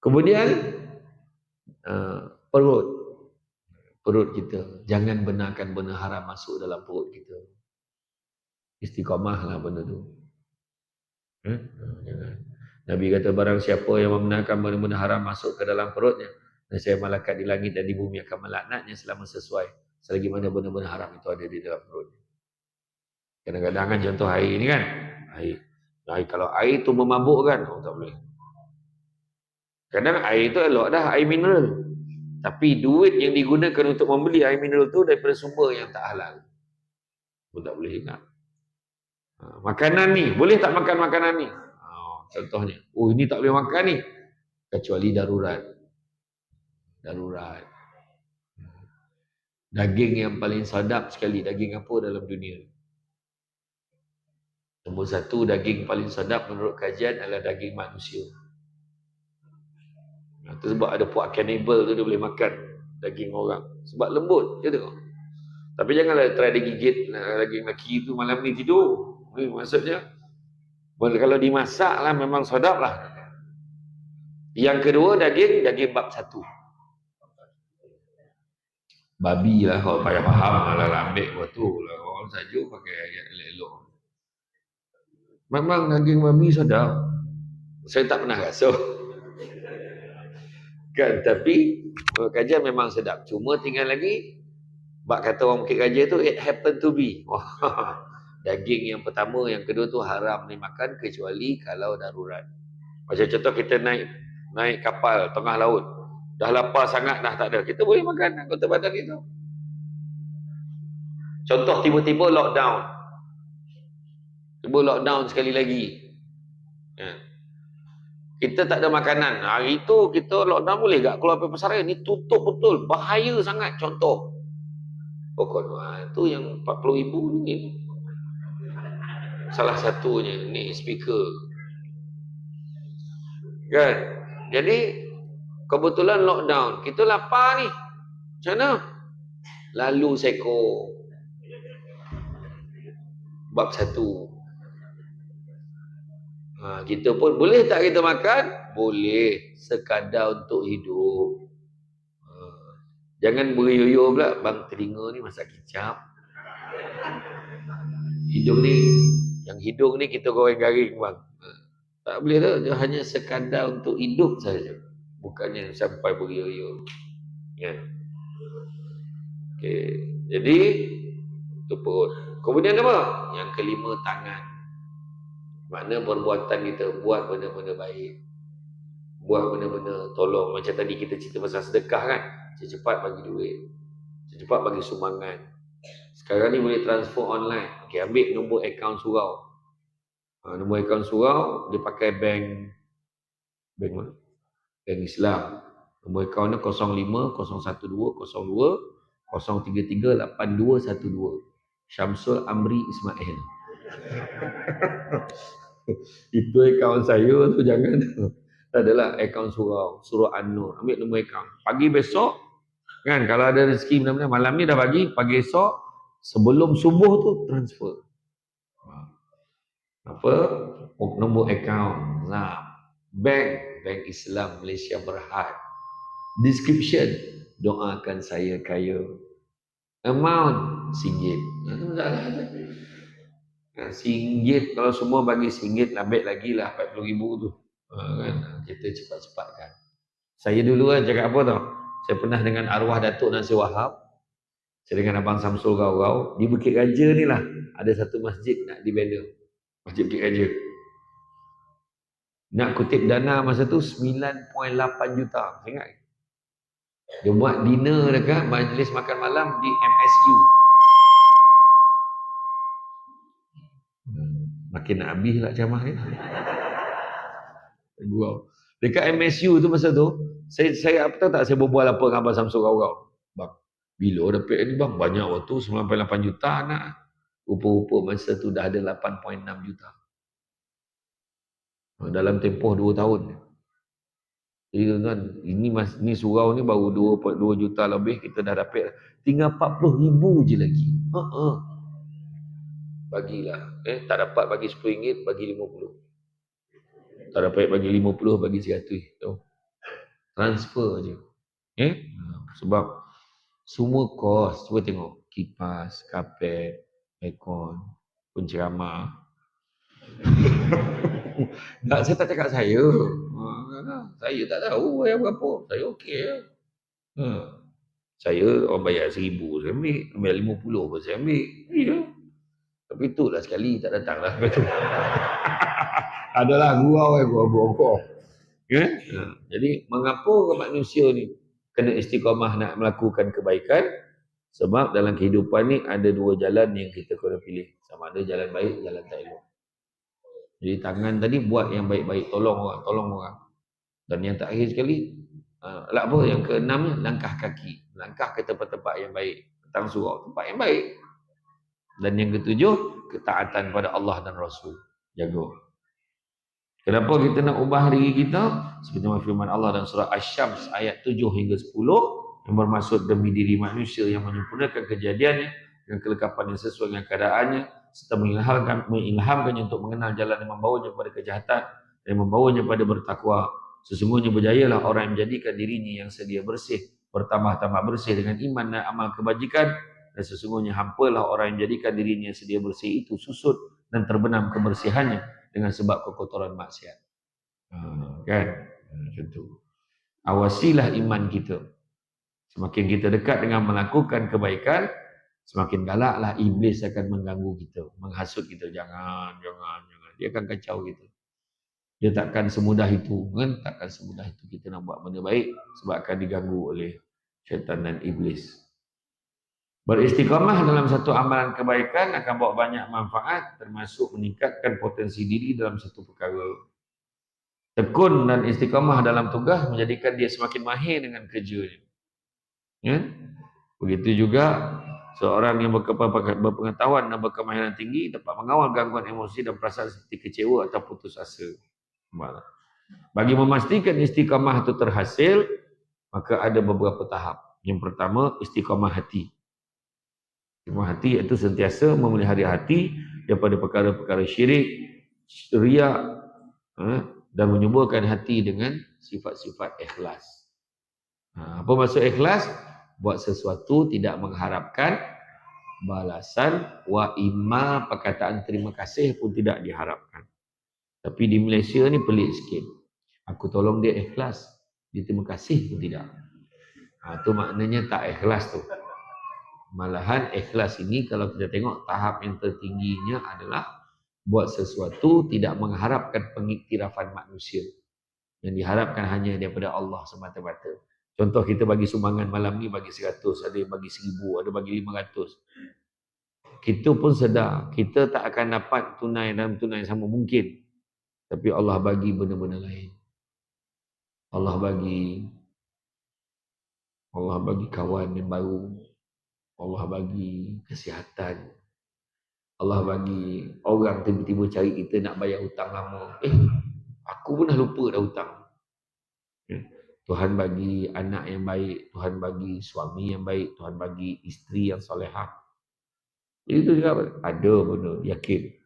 Kemudian perut. Perut kita. Jangan benarkan benda haram masuk dalam perut kita. Istiqamah lah benda tu. Jangan. Nabi kata barang siapa yang membenarkan benda-benda haram masuk ke dalam perutnya, dan saya malaikat di langit dan di bumi akan melaknatnya selama sesuai selagi mana benda-benda haram itu ada di dalam perutnya. Kadang-kadang kan contoh air ni kan. Air kalau air tu memabukkan, tak boleh. Kadang air tu elok dah, air mineral. Tapi duit yang digunakan untuk membeli air mineral tu daripada sumber yang tak halal. Pun tak boleh ingat. Makanan ni, boleh tak makan makanan ni? Contohnya, ini tak boleh makan ni. Kecuali darurat. Darurat. Daging yang paling sedap sekali, daging apa dalam dunia? Nombor satu, daging paling sedap menurut kajian adalah daging manusia. Itu sebab ada puak cannibal tu dia boleh makan daging orang. Sebab lembut, dia tengok. Tapi janganlah try dia gigit daging lelaki tu malam ni tidur. Maksudnya, kalau dimasak lah memang sedap lah. Yang kedua, daging bab satu. Babi lah, kalau payah faham lah ambil waktu lah. Orang saja pakai ayat elok. Memang daging babi sedap. Saya tak pernah rasa. Kan, tapi kajian memang sedap. Cuma tinggal lagi, bak kata orang Bukit Raja tu, it happen to be. Daging yang pertama, yang kedua tu haram dimakan kecuali kalau darurat. Macam contoh kita naik kapal tengah laut. Dah lapar sangat, dah tak ada. Kita boleh makan anggota badan kita. Contoh tiba-tiba lockdown. Tiba lockdown sekali lagi. Kita tak ada makanan. Hari itu kita lockdown boleh tak keluar pergi pasaran? Ni tutup betul. Bahaya sangat contoh. Pokoknya itu yang 40,000 ni. Salah satunya ni speaker. Kan? Jadi kebetulan lockdown. Kita lapar ni. Macam mana? Lalu seko. Bab satu. Kita pun boleh tak kita makan? Boleh. Sekadar untuk hidup. Jangan beryoyo pula. Bang, telinga ni masak kicap. Hidung ni, yang hidung ni kita goreng garing bang. Tak boleh tu. Dia hanya sekadar untuk hidup saja. Bukannya sampai beryoyo. Ya. Okey. Jadi, itu perut. Kemudian apa? Yang kelima, tangan. Makna perbuatan kita buat benda-benda baik, buat benda-benda tolong. Macam tadi kita cerita pasal sedekah kan, cepat bagi duit, cepat bagi sumbangan. Sekarang ni boleh transfer online. Okey, ambil nombor akaun surau. Nombor akaun surau dia pakai bank mana? Bank Islam. Nombor akaun dia 05 012 02 033 8212. Syamsul Amri Ismail. Itu akaun saya tu, jangan. Tak adalah akaun surau An-Nur. Ambil nombor akaun. Pagi besok kan, kalau ada rezeki benar-benar malam ni dah bagi, pagi esok sebelum subuh tu transfer. Apa? Nombor akaun. Bank Islam Malaysia Berhad. Description, doakan saya kaya. Amount RM1. Itu masalah. RM1 kalau semua bagi RM1, ambil lagi lah 40,000 tu. Kan? Kita cepat-cepatkan. Saya dulu kan cakap apa tau? Saya pernah dengan arwah Datuk Nasir Wahab. Saya dengan Abang Samsul Gau-Gau. Di Bukit Raja ni lah, ada satu masjid nak dibina. Masjid Bukit Raja. Nak kutip dana masa tu 9.8 juta. Saya ingat. Dia buat dinner dekat majlis makan malam di MSU. Makin nak habis lah ceramah ni. Dekat MSU tu masa tu, saya apa tahu tak, saya berbual apa dengan Abang Samsul Gau-Gau. Bang, bila dapat ni bang? Banyak waktu, 9.8 juta nak. Rupa-rupa masa tu dah ada 8.6 juta. Dalam tempoh 2 tahun. Jadi kan, ini surau ni baru 2.2 juta lebih, kita dah dapat. Tinggal 40,000 je lagi. Bagilah. Tak dapat bagi RM10, bagi 50. Tak dapat bagi 50, bagi 100. transfer je. Sebab semua kos, cuba tengok kipas, kapet, aircon, penceramah. Tak, saya tak cakap saya. Saya tak tahu bayar berapa. Saya okey je. Saya orang bayar 1,000 saya ambil 50 pun saya ambil. Ya. Tapi itulah sekali tak datang lah. Adalah gurau gurau. Ya? Jadi mengapa manusia ni kena istiqamah nak melakukan kebaikan? Sebab dalam kehidupan ni ada dua jalan yang kita kena pilih. Sama ada jalan baik, jalan tak elok. Jadi tangan tadi buat yang baik-baik, tolong orang. Dan yang terakhir sekali, yang keenamnya, langkah kaki. Langkah ke tempat-tempat yang baik. Petang surau, tempat yang baik. Dan yang ketujuh, ketaatan pada Allah dan Rasul. Jaga. Kenapa kita nak ubah diri kita? Seperti firman Allah dalam surah Asy-Syams ayat 7 hingga 10 yang bermaksud demi diri manusia yang menyempurnakan kejadiannya dengan kelengkapan yang sesuai dengan keadaannya serta mengilhamkannya untuk mengenal jalan yang membawanya kepada kejahatan dan membawanya pada bertakwa. Sesungguhnya berjayalah orang yang menjadikan dirinya yang sedia bersih bertambah-tambah bersih dengan iman dan amal kebajikan, dan sesungguhnya hampalah orang yang menjadikan dirinya yang sedia bersih itu susut dan terbenam kebersihannya dengan sebab kekotoran maksiat. Kan? Macam tu. Awasilah iman kita. Semakin kita dekat dengan melakukan kebaikan, semakin galaklah iblis akan mengganggu kita, menghasut kita. Jangan. Dia akan kacau kita. Dia takkan semudah itu, kan? Takkan semudah itu kita nak buat benda baik sebab akan diganggu oleh syaitan dan iblis. Beristiqamah dalam satu amalan kebaikan akan bawa banyak manfaat, termasuk meningkatkan potensi diri dalam satu perkara. Tekun dan istiqamah dalam tugas menjadikan dia semakin mahir dengan kerjanya. Ya? Begitu juga seorang yang berpengetahuan dan berkemahiran tinggi dapat mengawal gangguan emosi dan perasaan seperti kecewa atau putus asa. Bagi memastikan istiqamah itu terhasil, maka ada beberapa tahap. Yang pertama, istiqamah hati. Istiqamah hati iaitu sentiasa memelihara hati daripada perkara-perkara syirik, riak, dan menyuburkan hati dengan sifat-sifat ikhlas. Apa maksud ikhlas? Buat sesuatu tidak mengharapkan balasan, wa imma perkataan terima kasih pun tidak diharapkan. Tapi di Malaysia ni pelik sikit. Aku tolong dia ikhlas, dia terima kasih pun tidak. Itu maknanya tak ikhlas tu. Malahan ikhlas ini kalau kita tengok tahap yang tertingginya adalah buat sesuatu tidak mengharapkan pengiktirafan manusia. Yang diharapkan hanya daripada Allah semata-mata. Contoh kita bagi sumbangan malam ni bagi 100, ada yang bagi 1,000, ada bagi 500. Kita pun sedar kita tak akan dapat tunai dalam tunai sama mungkin. Tapi Allah bagi benda-benda lain. Allah bagi kawan yang baru. Allah bagi kesihatan. Allah bagi orang tiba-tiba cari kita nak bayar hutang lama. Aku pun dah lupa dah hutang. Tuhan bagi anak yang baik, Tuhan bagi suami yang baik, Tuhan bagi isteri yang solehah. Jadi itu juga ada benda, yakin.